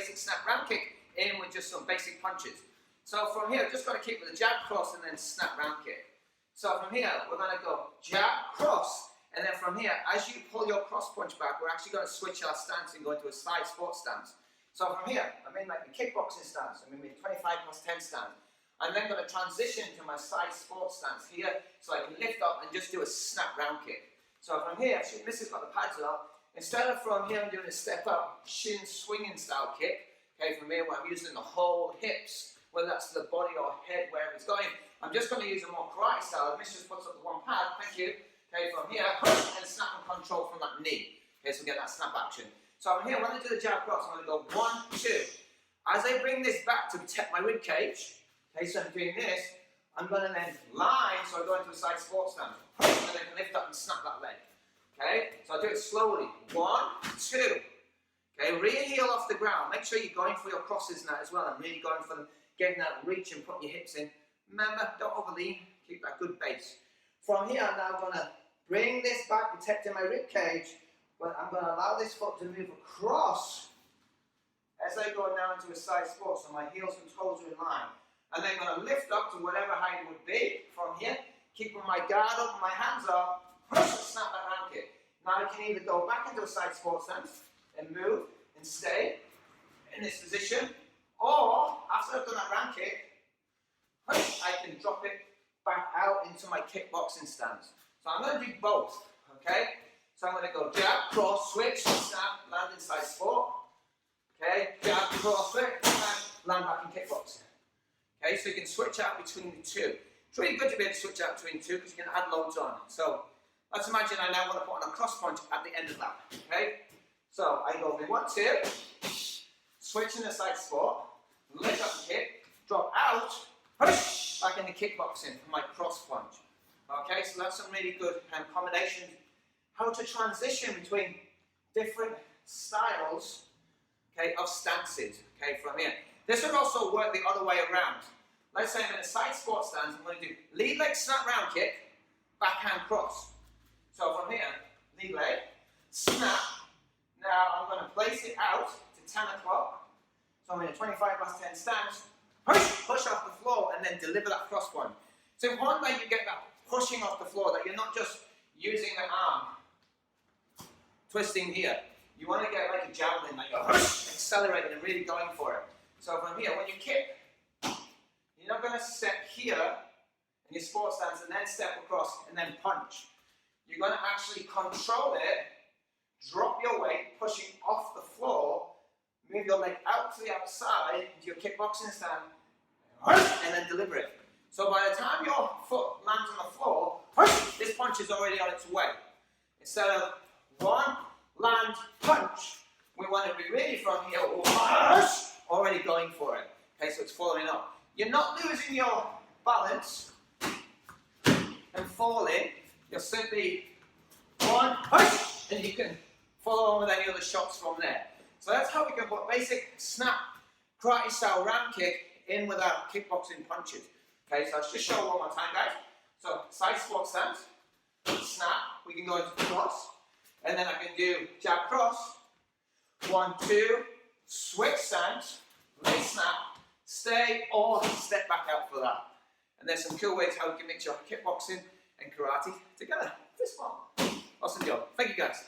basic snap round kick in with just some basic punches. So from here, just got to keep with a jab, cross, and then snap round kick. So from here, we're going to go jab, cross, and then from here, as you pull your cross punch back, we're actually going to switch our stance and go into a side sport stance. So from here, I'm in like the kickboxing stance, I'm in my 25 plus 10 stance. I'm then going to transition to my side sport stance here, so I can lift up and just do a snap round kick. So from here, this has got the pads up. Instead of from here, I'm doing a step up, shin swinging style kick. Okay, from here, where I'm using the whole hips, whether that's the body or head, wherever it's going. I'm just going to use a more karate style. This just puts up the one pad, thank you. Okay, from here, and snap and control from that knee. Okay, so we get that snap action. So from here, when I do the jab cross, I'm going to go 1, 2. As I bring this back to protect my rib cage, okay, so I'm doing this, I'm going to then line, so I go into a side sport stance. And then lift up and snap that leg. Okay, so I do it slowly. 1, 2. Okay, rear heel off the ground. Make sure you're going for your crosses now as well, and really going for them, getting that reach and putting your hips in. Remember, don't overlean, keep that good base. From here, I'm now going to bring this back, protecting my rib cage, but I'm going to allow this foot to move across as I go down to a side sport, so my heels and toes are in line. And then I'm going to lift up to whatever height it would be. From here, keeping my guard up, my hands up, push and snap that round kick. Now I can either go back into a side sport stance and move and stay in this position, or after I've done that round kick, I can drop it back out into my kickboxing stance. So I'm going to do both, okay? So I'm going to go jab, cross, switch, snap, land in side sport. Okay, jab, cross, switch, snap, land back in kickboxing. Okay, so you can switch out between the two. It's really good to be able to switch out between the two because you can add loads on. So let's imagine I now want to put on a cross punch at the end of that. Okay, so I go with 1, 2, switch in the side sport, lift up and kick, drop out, push back into kickboxing for my cross punch. Okay, so that's some really good combinations. How to transition between different styles, okay, of stances, okay, from here. This would also work the other way around. Let's say I'm in a side sport stance, I'm going to do lead leg snap round kick, backhand cross. So from here, lead leg, snap. Now I'm going to place it out to 10 o'clock. So I'm in a 25 plus 10 stance, push off the floor and then deliver that cross punch. So important that you get that pushing off the floor, that you're not just using the arm, twisting here. You want to get like a javelin, like you're accelerating and really going for it. So from here, when you kick, you're not going to step here in your sport stance and then step across and then punch. You're going to actually control it, drop your weight, pushing off the floor, move your leg out to the outside into your kickboxing stand, and then deliver it. So by the time your foot lands on the floor, this punch is already on its way. Instead of 1, land, punch, we want to be really from here, already going for it. Okay, so it's following up. You're not losing your balance and falling. You're simply 1, push, and you can follow on with any other shots from there. So that's how we can put basic snap, karate style round kick in with our kickboxing punches. Okay, so let's just show one more time, guys. So side sport stance, snap, we can go into cross, and then I can do jab cross, 1, 2, switch stance, leg snap, stay, or step back out for that. And there's some cool ways how we can mix your kickboxing and karate together. This one. Awesome job. Thank you guys.